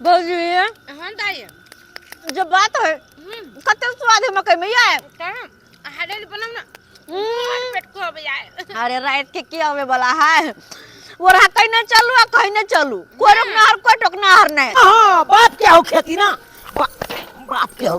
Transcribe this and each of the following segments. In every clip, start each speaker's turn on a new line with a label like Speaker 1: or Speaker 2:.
Speaker 1: भौजी
Speaker 2: हाँ दाई
Speaker 1: जो बात है कते स्वाद है मकई में ये
Speaker 2: हरेली बनाओ ना पेट को अब जाए।
Speaker 1: अरे रात के क्या होवे वाला है वो रहा कहीं न चलू आ कहीं न चलू कोई रोकना हर कोई टोकना हर नहीं।
Speaker 3: हाँ बाप क्या हो खेती ना बाप क्या हो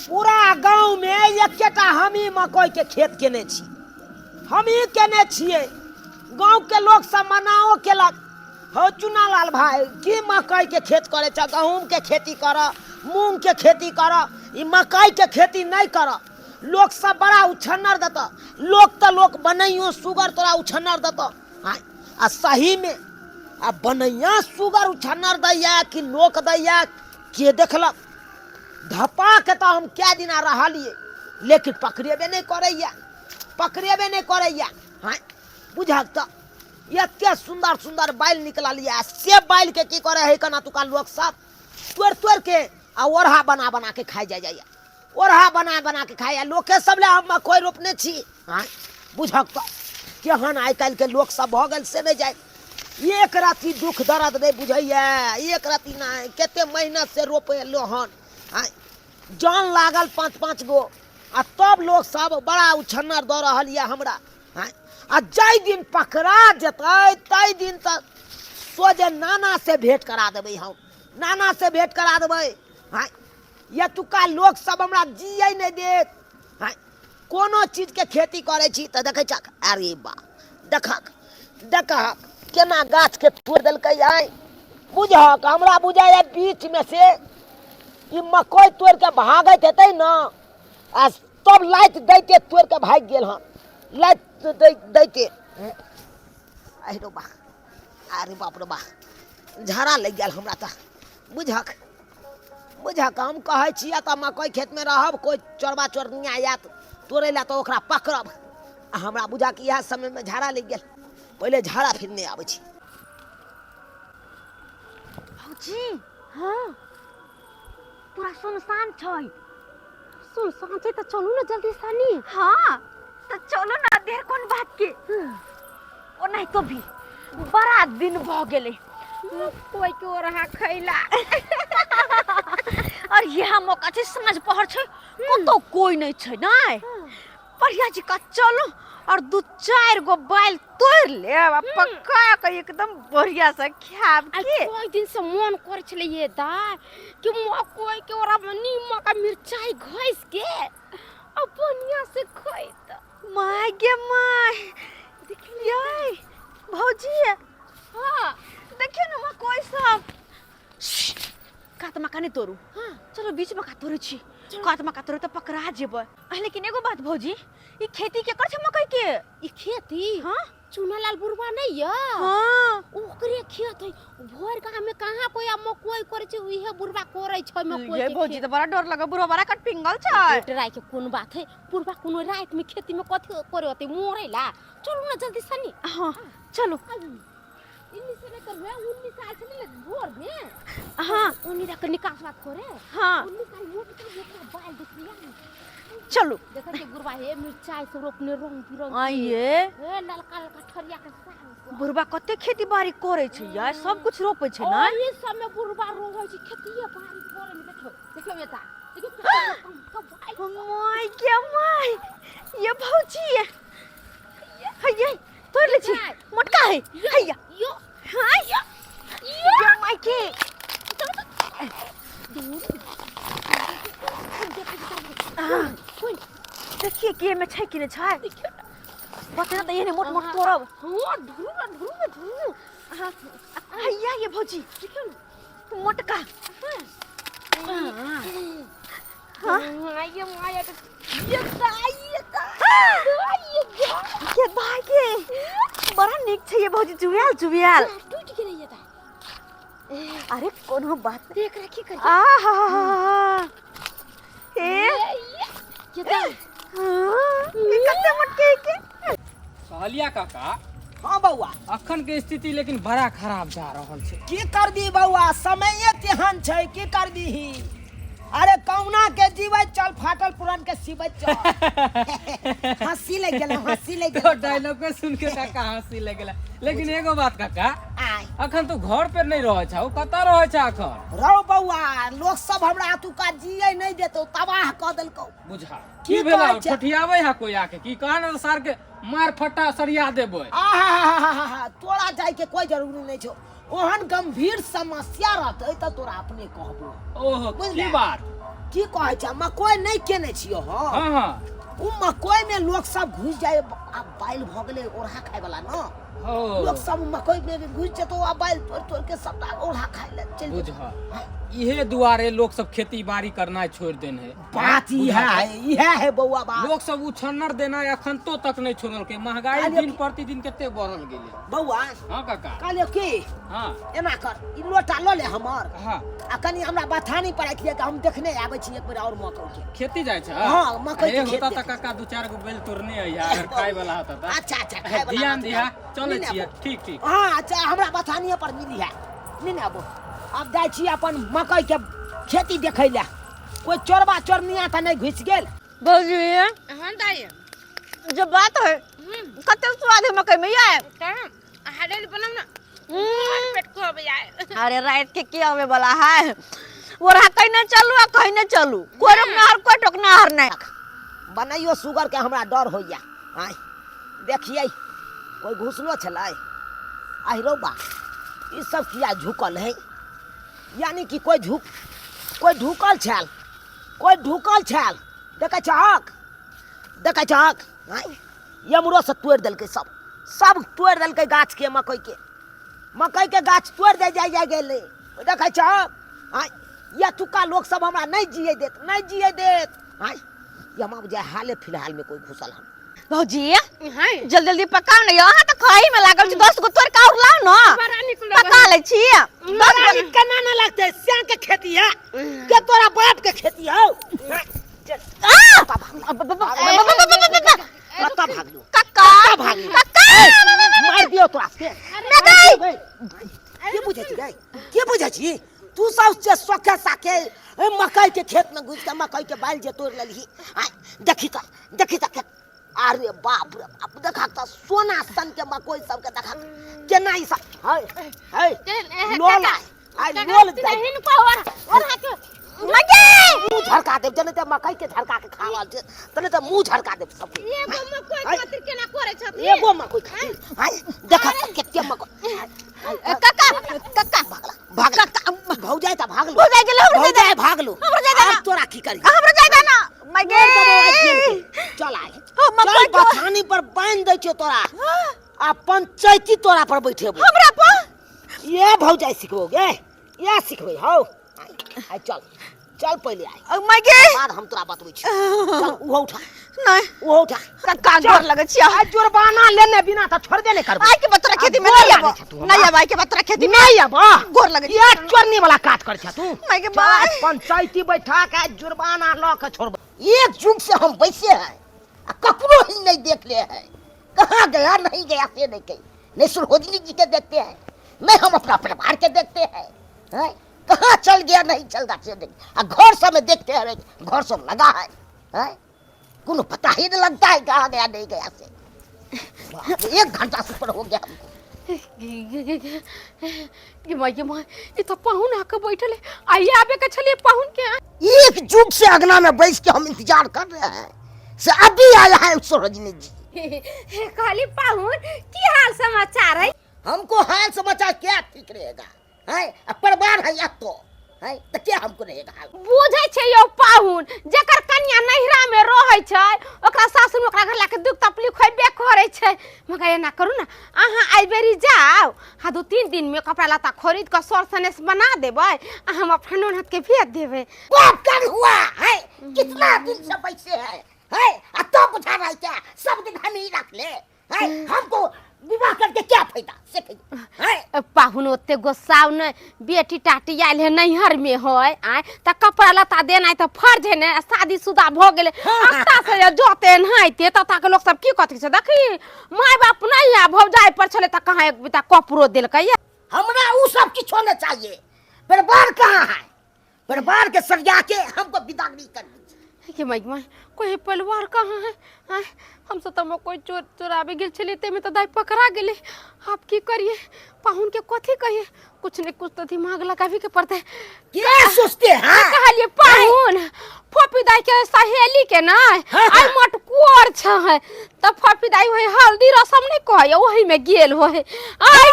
Speaker 3: पूरा गांव में एकेटा हम ही मकई के खेत केने छी हम ही केने छिए गांव के लोग सब मनाओ केलक हो चुनालाल भाई की मकई के खेत करे छ गहूम के खेती कर मूंग के खेती कर ई मकई के खेती नहीं कर लोग सब बड़ा उछन्नर देता लोग तो लोग बनैयो सुगर तोरा उछन्नर देता आ सही में आ बनैया सुगर उछन्नर दैया कि लोक दैया के देखलक धपा के तो हम क्या दिन रहलिए लेकिन पकड़ेबे नहीं करैया हाँ बुझक तो एते सुंदर सुंदर बैल निकल लिया से बैल के की करे है कना तुका लोग सब तोड़ के आ ओढ़ा बना के खाई जाइए ओढ़ा बना के खाइए लोग के सब ले हम मकई रोपने छी हाँ बुझक तो केहन आइ काल्हि के लोग सब भ गेल से नहीं जाए एक राति दुख दर्द नहीं बुझैया एक राति नहीं केते मेहनत से रोपे लो हन हाँ जान लागल 5-5 गो आ तब लोग सब बड़ा उछन्नर दऽ रहल ये हमरा हाँ आ जाय दिन पकड़ा जेतै तै दिन तक सोझे नाना से भेंट करा देबै हम नाना से भेंट करा देबै हाँ ये तुका लोग सब हमरा जियै नहीं देत हाँ कोनो चीज के खेती करे छी त देखै छक अरे बा देखक केना गाछ के तोड़ देलकै आइ बुझक हमरा बुझाय बीच में से ई मकई तोड़ के भागत हेतै न आ तब लाइत दैते तोड़ के भाग गेल हन लाइत दैते अरे बा अरे बाप रे बा झाड़ा लग गेल हमरा त बुझक हम कहै छियै त मकई खेत में रहब कोई चोरबा चोरनिया आयत तोड़े ला तो ओकरा पकड़ब आ हमरा बुझा कि इएह समय में झाड़ा लग गेल पहले झाड़ा फिर नहीं आबै छी।
Speaker 1: भौजी हाँ पूरा सुनसान छै सुनसान छै त चलू ना जल्दी सानी। हाँ तो चलो ना देर कौन बात के ओ नहीं तो भी बड़ा दिन भ गेले
Speaker 2: कोई के ओरहा खैला
Speaker 1: और यहाँ मौका छै साँझ पहर छै कतो कोई नहीं छै नहीं बढ़िया जी का चलो और 2-4 गो बैल तोड़ ले पक्का के एकदम बढ़िया से खाब के
Speaker 2: कोई दिन से मन करे छले ये दा कि मकई के ओरा में नीमक आ मिर्चाई घइस के अब बढ़िया से खई त
Speaker 1: माय गे माय देखिए भौजी
Speaker 2: हां
Speaker 1: देखिए ना मकई सब कातमा का नहीं तोड़ू
Speaker 2: हां
Speaker 1: चलो बीच में का तोड़े छी कातमा का तोड़े तो पकड़ा जेबै लेकिन एगो बात भौजी ई खेती के कर छ मकई के
Speaker 2: ई खेती
Speaker 1: हां
Speaker 2: चुनालाल बुढ़वा नहीं या
Speaker 1: हां
Speaker 2: ओकरे खेत है भोर का में कहां कोई मकई करे छै उहे बुढ़वा करे छै मकई
Speaker 1: ये
Speaker 2: के
Speaker 1: भौजी तो बड़ा डर लगा बुढ़वा बड़ा कट पिंगल छै
Speaker 2: राय के कोन बात है बुढ़वा कोनो रात में खेती में कथि करे होते मोरेला चलू ना जल्दी सनी।
Speaker 1: हां चलो
Speaker 2: इन्नी से लेकर मैं 19 साल से ले भोर में
Speaker 1: हां
Speaker 2: उन्नी रख निकास बात करे
Speaker 1: हां
Speaker 2: 19 साल मोट का बाल दिख रिया
Speaker 1: चलो
Speaker 2: देखा के गुरबा हे मिर्चाई से रोपने रंग बिरंग
Speaker 1: आइए
Speaker 2: ए ललका ललका ठरिया के साग
Speaker 1: बुढ़वा कते खेती बाड़ी करे छै यार सब कुछ रोपे छै ना
Speaker 2: ये सब में बुढ़वा रोवे छै खेतीए बाड़ी करे में देखो बेटा देखो
Speaker 1: माय के माय ये भौजी है ये तोड़ ले छी मोटका है हैया
Speaker 2: यो
Speaker 1: हां ये माय के देखिए कि में छै कि नहीं छै बता त ये मोट मोट तोड़ब
Speaker 2: हां धुरू
Speaker 1: हां हैया ये भौजी मोटका
Speaker 2: हां ये माया ये
Speaker 1: के भागे बड़ा निक छै ये भौजी जुबियाल
Speaker 2: टूट के नहीं जाता
Speaker 1: अरे कोनो बात
Speaker 2: देख रखी कर
Speaker 1: आहा ए
Speaker 2: ये ता
Speaker 1: ये कते मोटके के
Speaker 4: कहलिया काका
Speaker 3: हाँ बउआ
Speaker 4: अखन के स्थिति लेकिन बड़ा खराब जा रहल छै
Speaker 3: की करबी बउआ समय तेहन छै की करबी अरे कौना के जीवे चल फाटल पुरान के सिबे चल हंसी ले गेल
Speaker 4: तो डायलॉग को सुन के काका हंसी लगेला। लेकिन एगो बात काका,
Speaker 3: आय
Speaker 4: अखन तो घर पे नहीं रहे छा, कतऽ रहे छा अखन?
Speaker 3: रौ बौआ, लोग सब हमरा अतुका जिये नहीं देतो, तबाह क देलको।
Speaker 4: बुझा
Speaker 3: की
Speaker 4: की भेला?
Speaker 3: कहै छै?
Speaker 4: ठठियाबै हा कोई आके की कहन सर के मार फट्टा सरिया देबै।
Speaker 3: आहा तोरा जाय के कोई जरूरी नहीं छो। ओहन गंभीर समस्या रहते त तोरा अपने कहबो।
Speaker 4: ओहो की बात?
Speaker 3: की कहै छ? मकोई नहीं केने छियो हो।
Speaker 4: हां हां
Speaker 3: उ मकोई में लोग सब घुस जाए, अब बाइल भ गेले ओढ़ा खाय वाला न।
Speaker 4: हो
Speaker 3: लोग सब मकोई में घुस जेतो, अब बाइल तोड़ के सबटा ओढ़ा खाय ले चल।
Speaker 4: बुझा इहे दुआरे लोग सब खेती बाड़ी करना छोड़ देन है।
Speaker 3: बात इहे है बौआ बात।
Speaker 4: लोग सब उछन्नर देना अखन तो तक नहीं छोड़ल के। महंगाई दिन प्रतिदिन केते बढ़ल गेले
Speaker 3: बौआ।
Speaker 4: हां काका
Speaker 3: कहलियो की
Speaker 4: हां
Speaker 3: एना कर, ई लोटा ल ले हमर।
Speaker 4: हां
Speaker 3: आ कनी हमरा बथानी पर रखिए कि हम देखने आबै छी एक बेर और मकई के
Speaker 4: खेती जाय छ।
Speaker 3: हां मकई के
Speaker 4: होता
Speaker 3: खेती।
Speaker 4: त काका दू चार गो बेल तोड़ने है यार, खाय वाला होता त।
Speaker 3: अच्छा खाय वाला
Speaker 4: ध्यान दिया चले
Speaker 3: नहीं
Speaker 4: छिए।
Speaker 3: आबो।
Speaker 4: ठीक ठीक
Speaker 3: हां अच्छा हमरा बथानिए पर मिली है। नहीं आबो, अब जाय छी अपन मकई के खेती देखै ले। कोई चोरबा चोरनिया त नहीं घुस गेल?
Speaker 1: भौजी
Speaker 2: हां दाई
Speaker 1: जो बात है कते स्वाद है मकई में ये।
Speaker 2: हड़ेल बनाओ ना, पेट को अब जाए।
Speaker 1: अरे रात के क्या होवे वाला है? वो रहा कहीं न चलू आ कहीं न चलू, कोई रोकनाहार कोई टोकनाहार नहीं।
Speaker 3: बनाइयो शुगर के हमरा डर होइया। आय देखिए कोई घुसलो छलै। आइ रो बा ई सब किया झुकल है? यानी कि कोई ढुकल छल, कोई ढुकल छल। देखै छहक आय यमरो से तोड़ देलकै, सब तोड़ देलकै गाछ के, मकई के गाछ तोड़ दे जाय गेलै। देखै छहक आय या तुका लोग सब हमरा नहीं जिए देत। आय यमा बुझे हाले फिलहाल में कोई घुसल हम।
Speaker 1: भौजी
Speaker 2: हां
Speaker 1: जल्दी जल्दी पकाओ न, यहाँ तो खाई में लागल छी। 10 गो तोड़ के और लाओ न,
Speaker 2: बड़ा निकल
Speaker 1: पका ले छी। 10 गो
Speaker 3: केना न लगते? स्यां के खेती है के तोरा बाप के खेती है? कत्ता भागलू?
Speaker 1: कक्का
Speaker 3: भागलू?
Speaker 1: कक्का
Speaker 3: मार दियो तोरा के। के बुझे छी रे? के बुझे छी? तू सब से सोखे साके मकई के खेत में घुस के मकई के बाल जे तोड़ लेली। देखी त अरे बाप रे बाप, देखा त सोना सन के मकई सब के देखा केना ई सब है लोल लोल
Speaker 2: हिन पावर और हाथ
Speaker 1: मगे
Speaker 3: मुंह झरका दे। जने ते मकई के झरका के खावल छे तने ते मुंह झरका दे सब।
Speaker 2: एगो मकई खातिर केना करे छथि?
Speaker 3: एगो मकई खातिर हाय देखा केते मकई।
Speaker 1: कक्का
Speaker 3: भागला भौजाई त भागलो।
Speaker 1: भौजाई गेलो,
Speaker 3: भौजाई भागलो।
Speaker 1: हमरा जाय
Speaker 3: अब तोरा की करी?
Speaker 1: हमरा जाय देना मगे।
Speaker 3: चल आय
Speaker 1: मकई
Speaker 3: चल बथानी पर बांध दे छियो तोरा। आ पंचायती तोरा पर बैठेबो।
Speaker 1: हमरा पर
Speaker 3: ये भौजाई सिखबोगे? ये सिखबे हौ। आय चल पहले आय,
Speaker 1: मगे
Speaker 3: बाद हम तोरा बतबै छी। चल उहो उठा
Speaker 1: नहीं कक्का गोर लगे छी।
Speaker 3: आ जुर्माना लेने बिना त छोड़ दे नहीं करबो।
Speaker 1: आई के बतरा खेती में नहीं आबो, नहीं आबो। आई के बतरा खेती में
Speaker 3: नहीं आबो।
Speaker 1: गोर लगे छी।
Speaker 3: ये चोरनी वाला काट कर छ तू।
Speaker 1: मगे बाय
Speaker 3: पंचायती बैठा के जुर्माना ल के छोड़ब। एक जुग से हम बैसे हैं, ककरो ही नहीं देख ले है। कहाँ गया नहीं गया से नहीं कही, नहीं सुरहोजनी जी के देखते हैं, नहीं हम अपना परिवार के देखते हैं। कहाँ चल गया नहीं चल गया से नहीं। घर सब में देखते हैं, घर सब लगा है कोनो पता ही नहीं लगता है कहाँ गया नहीं गया से। 1 घंटा से ऊपर हो गया हमको।
Speaker 2: ये माय ये तो पाहुन आके बैठले आइए आबे के छलिए पाहुन के।
Speaker 3: एक जुग से अगना में बैठ के हम इंतजार कर रहे हैं से अभी आया है सरोजनी जी।
Speaker 2: खाली पाहुन की हाल समाचार है?
Speaker 3: हमको हाल समाचार क्या ठीक रहेगा है? परिवार है या तो क्या हमको रहेगा?
Speaker 2: बुझै छै यो पाहुन जेकर कन्या नहिरा में रहै छै ओकरा सासुर ओकरा घर लाके दुख तकलीफ खैबे करै छै। मगर एना करू ना, अहाँ आई बेरी जाओ, हाँ 2-3 दिन में कपड़ा लत्ता खरीद के सर सनेस बना देबै, हम अपना ननद के भेज देबै।
Speaker 3: बाप कर हुआ है कितना दिन से पैसे है तो बुझा रहा है क्या? सब दिन हम ही रख ले हमको विवाह करके क्या फायदा से है?
Speaker 2: पाहुन ओते गोस्साव न, बेटी टाटी आयल है नैहर में है आय त कपड़ा लत्ता देना है त फर्ज है न। शादीशुदा भ गेले अत्ता से जोते नहाइते त ताके लोग सब की कथि से देखी माय बाप नहीं है भौजाई पर छले त कहां एक बिता कपड़ो देलकै।
Speaker 3: हमरा उ सब किछो न चाहिए। परिवार कहाँ है? परिवार के सरिया के हमको विदा नहीं कर दीजिए।
Speaker 2: ये माई कोई परिवार कहाँ है? आय, हम सब तो कोई चोर चोराबे गेल छले ते में तो दाई पकड़ा गेले। आप की करिए? पाहुन के कथी कहिए? कुछ न कुछ तो दिमाग लगावे के पड़ते।
Speaker 3: क्या सोचते हैं?
Speaker 2: कहलिए पाहुन फोपी दाई के सहेली के ना आई मटकुर छ तब फोपी दाई होय हल्दी रसम नहीं कहय वही में गेल होय। आई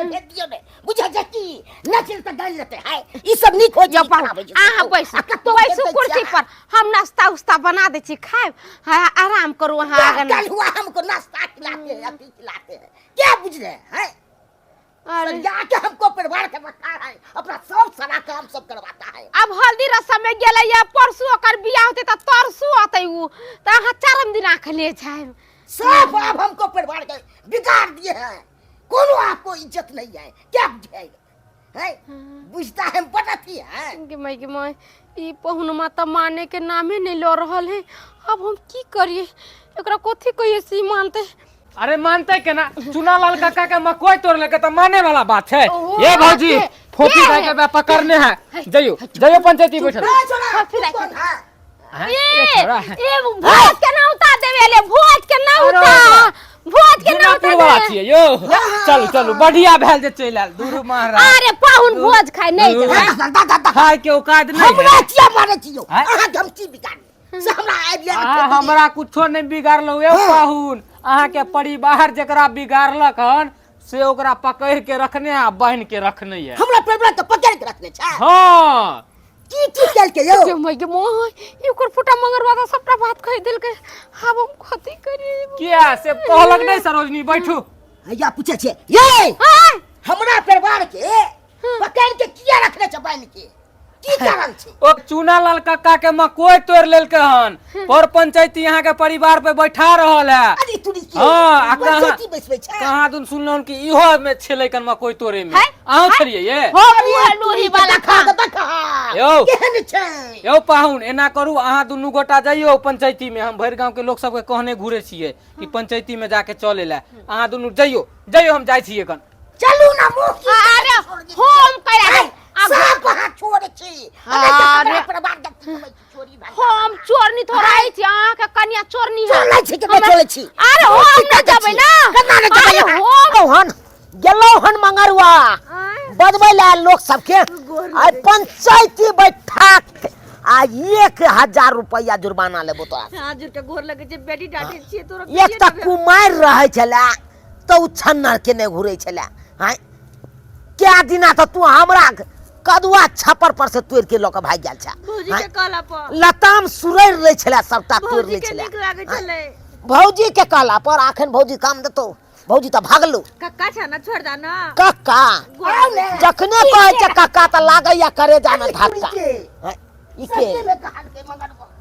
Speaker 3: भेज दियो ने बुझा जकी नचल त गल लेते है ई सब नहीं खोज
Speaker 2: जब आहा बैसु कुर्सी पर हम नाश्ता उस्ता बना दे छी खाए आराम करू वहां आगे
Speaker 3: कल हुआ हमको नाश्ता खिलाते हैं अभी खिलाते हैं क्या बुझ रहे हैं? अरे जाके हमको परिवार के बता है अपना सब सारा काम सब करवाता है।
Speaker 2: अब हल्दी रसम में गेले या परसू ओकर बियाह होते त तरसू आते उ त हां चारम दिन आख ले जाए
Speaker 3: सब आप हमको परिवार के बिगाड़ दिए हैं। कोनो आपको इज्जत नहीं है क्या बुझाएगा है? बुझता है बताती है
Speaker 2: के मैं ई पहुनमा त माने के नामे नहीं लो रहल है। अब हम की करिए? एकरा कथी कहिए सी मानते?
Speaker 4: अरे मानते के ना चुनालाल काका के मकोई तोड़ लेके तो मानने वाला बात है। ये भौजी फोपी दाई के पकड़ने हैं। जइयो जइयो पंचायती बैठल।
Speaker 2: फोपी दाई ये भोज के ना उतार देवेले भोज के ना उतार भोज के ना उतार
Speaker 4: वाला छिए यो। चलो चलो बढ़िया भेल जे चल आल दूर महाराज।
Speaker 2: अरे पाहुन भोज खाए नहीं दे
Speaker 4: खाए के औकात नहीं
Speaker 3: हमरा किया मारे छियो अहा धमकी बिगाड़ से हमरा आइब ले
Speaker 4: हमरा कुछो नहीं बिगाड़लो ए पाहुन। अहा के परिवार जकरा बिगाड़लक हन से ओकरा पकड़ के रखने आ बांध के रखने है।
Speaker 3: हमरा परिवार के पकड़ के रखने छ।
Speaker 4: हां
Speaker 3: की चल के यो
Speaker 2: के मोय एकर फुटा मंगरवा दा सबटा बात कह दिल के। अब हम कथी करी?
Speaker 4: क्या से कहलक नहीं सरोजनी बैठू
Speaker 3: या पूछे छे ये हमरा परिवार के पकड़ के किया रखने छ बांध के की कारण छे?
Speaker 4: ओ चुनालाल काका के मकोई तोड़ लेलके हन पर पंचायती यहाँ के परिवार पे बैठा रहल है।
Speaker 3: अरे तूनी की
Speaker 4: हां
Speaker 3: पंचायती बैसबे छ
Speaker 4: कहां दुन सुनलन कि इहो में छेलै कन मकोई तोड़े में आउ छलिए ये
Speaker 2: हो लोही वाला खा
Speaker 3: यो केहन छे
Speaker 4: यो पाहुन एना करू अहाँ दुनू गोटा जाइयो पंचायती में। हम भर गांव के लोग सब के कहने घुरे छिए कि पंचायती में जाके चले ला। अहाँ दुनू जाइयो जाइयो हम जाय छिए कन।
Speaker 3: चलू ना मुंह की
Speaker 2: अरे हम करा
Speaker 3: सब हाथ छोड़ छी।
Speaker 2: अरे
Speaker 3: परिवार चोरी भाग
Speaker 2: हम चोरनी थोड़ाई छी आहा के कन्या चोरनी है
Speaker 3: चले छी के चले छी।
Speaker 2: अरे हम न जबै ना
Speaker 3: कना न जबै हो हन गेलो हन मंगरवा बजबै ला लोग सब के आ पंचायती बैठा आ 1000 रुपया जुर्माना लेबो तो
Speaker 1: हाजुर के गोर लगे जे बेटी डाटे छी तोरा
Speaker 3: एक त कुमार रहै छला तो छन्नर के ने घुरै छला। हां क्या दिना तो तू हमरा कदुआ छपर पर से तोड़ के लोक भाग गेल छ।
Speaker 1: भौजी के कहला पर
Speaker 3: लताम सुरैर लै छला सबटा तोड़
Speaker 1: भौजी
Speaker 3: लै
Speaker 1: के
Speaker 3: छला।
Speaker 1: नीक लागे छले
Speaker 3: भौजी के कहला पर आखन भौजी काम देतो भौजी त भागलो।
Speaker 1: कक्का छ ना छोड़ दा ना
Speaker 3: कक्का जखने कहे छ कक्का त लागैया करे जाना धक्का। ई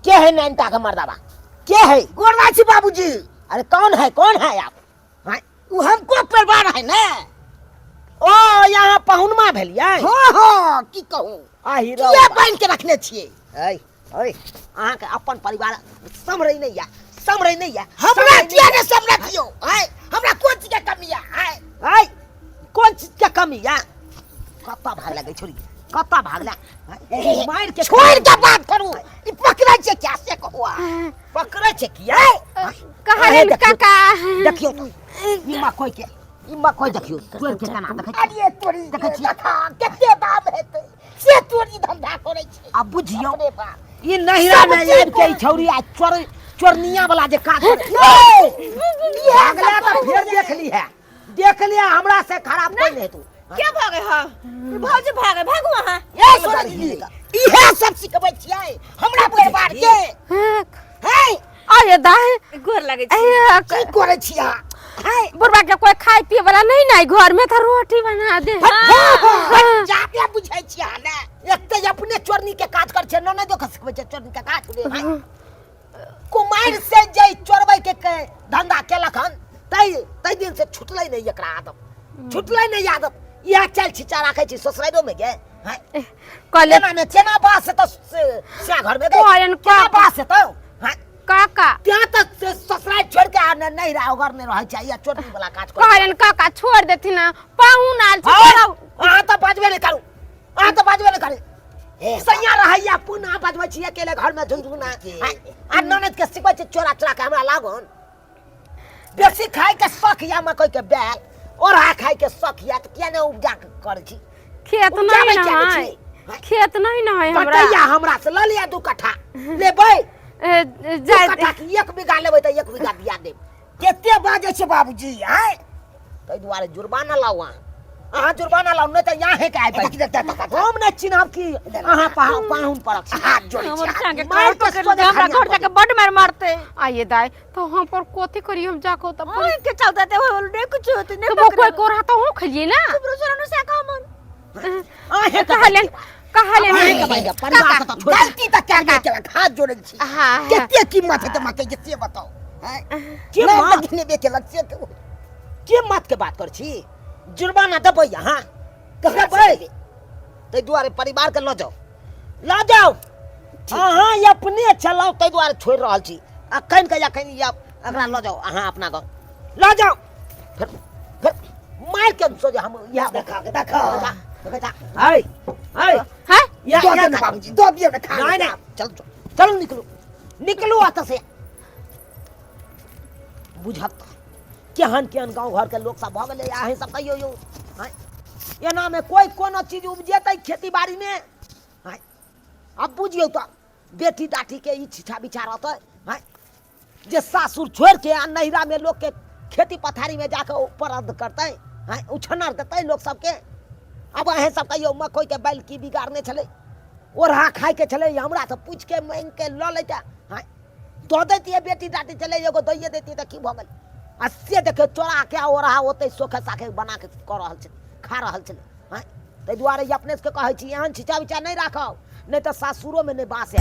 Speaker 3: के है नैनता के मर्दावा के है? गोरवा छी बाबूजी। अरे कौन है आप? हां उ हमको परिवार है ना। ओ यहाँ पहुनमा भेलियै। हां की कहूं आही रो के बांध के रखने छिए। ओए अहाँ के अपन परिवार समरै नहीं या हमरा किया ने समरै दियो? हमरा कोन चीज के कमी है? कौन चीज के कमी है? कत्ता भाग लगे छोरी कत्ता भागला मार के छोड़ के बात करू। ई पकड़ै छे क्या से कहवा पकड़ै छे किया
Speaker 2: कहा रे काका
Speaker 3: देखियो तो ई मकोई देखियो तोड़ के केना देखै? अरे तोरी देखै छी कते दाम हेतै से तोरी धंधा करै छी। अब बुझियो ई नहिरा में आबि के छौरी आ चोरनिया वाला जे काज करे भागला त फिर देख लिया हमरा से खराब कोई नहीं तू।
Speaker 1: क्या भागे हां भौजी भागू वहां
Speaker 3: ए सोनी इहे सब सिखबै छियै हमरा परिवार के। है
Speaker 2: अरे दाई
Speaker 1: गोर लगे
Speaker 3: की करे छिया?
Speaker 2: बुढ़वा के कोई खाए पिए वाला नहीं घर में तो रोटी बना दे।
Speaker 3: जाके बुझै छिया ना एक त अपने चोरनी के काज कर छे न देख सकबै छे चोरनी के काज रे। कुमार से जई चोरबै के धंधा केलक हन तै दिन से छुटलै नहीं एकरा आदत छुटलै नहीं आदत। यह चल छिचा राखै छी ससुराइरो में गे
Speaker 2: कले
Speaker 3: ना में चेना बास त से घर में
Speaker 2: कोयन
Speaker 3: क्या बास त
Speaker 2: काका
Speaker 3: त्या तक ससुराल छोड़ के आने नहीं रहा घर में रह चाहिए चोरनी वाला काज कर।
Speaker 2: कहलन काका छोड़ देती ना पाहुन आल छ
Speaker 3: आ त बाजबे नहीं करू आ त बाजबे नहीं करे ना बजबै छी अकेले घर में झुनझुना आ ननद के सिखबै छी चोरा चोरा के हमरा लागन बेसी खाए के शौक या मकई के बैल और आ खाए के शौक या त किया ने उपजा के कर छी
Speaker 2: खेत
Speaker 3: उपजाबै
Speaker 2: नहीं
Speaker 3: किया
Speaker 2: ना
Speaker 3: ने
Speaker 2: है
Speaker 3: छी?
Speaker 2: खेत नहीं ना है हमरा
Speaker 3: बटैया हमरा से ल लिया 2 कट्ठा लेबै 2
Speaker 2: जाय
Speaker 3: कट्ठा की 1 बीघा लेबै त 1 बीघा दिया देब केते बाजे छै बाबूजी हैं तै दुआरे जुर्माना लाऊ अहाँ जुर्माना लाऊ नै त यहाँ है काय हम नै चिन्हब की अहाँ पाहुन परक छी हाथ जोड़ै
Speaker 1: हमर
Speaker 3: छी
Speaker 1: संगे
Speaker 3: मार
Speaker 1: घर
Speaker 3: के
Speaker 1: पकड़ हमरा घर जाके बड मार मारते
Speaker 2: आइए दाई तो हम पर कोथी करी हम जाको तब
Speaker 1: ओए के चलते ते हो ने कुछ होते ने
Speaker 2: तो वो कोई कोरा तो हो खलिए ना
Speaker 1: ब्रोसरनु से का मन
Speaker 3: आहे
Speaker 2: कहलेन
Speaker 3: परिवार से तो गलती तक क्या के हाथ जोड़ै छी
Speaker 2: हां
Speaker 3: केते कीमत है त मकई के से बताओ हैं कीमत ने बेचे लग से कीमत के बात कर छी जुर्माना देबै यहाँ कहबै तै दुआरे परिवार के ल जाओ अहाँ अपने चलाओ तै दुआरे छोड़ रहल छी अखन के अखन या एकरा ल जाओ अहाँ अपना गाँव ल जाओ फिर मार के सोचे हम या देखा हाय हाय
Speaker 2: है
Speaker 3: या बाबूजी दो दियो ना खा नहीं चलो निकलो आता से बुझत केहन केहन गांव घर के लोग सब भ गेले आहे सब कहियो यो एना में कोई कोनो चीज उपजेतै खेती बाड़ी में अब बुझियो तो बेटी दाटी के इच्छा विचार होतै जे सासुर छोड़ के आ नैरा में लोग के खेती पथारी में जाके उपरद करतै उछनर देतै लोग सबके अब अहे सब कहियो मकई के बैल की बिगाड़ने छले ओढ़ा खाए के छले हमरा से पूछ के मांग के ल लेता दो देती बेटी दाटी चले एगो दैये देती त की भ गेल आ से देखे चोरा के ओढ़ा ओते सोखे साखे बना के कर रहल छै खा रहल छले तै दुआरे अपने से कहै छी एहन छिचा विचा नहीं राखब नहीं तो सासुरो में नहीं बास है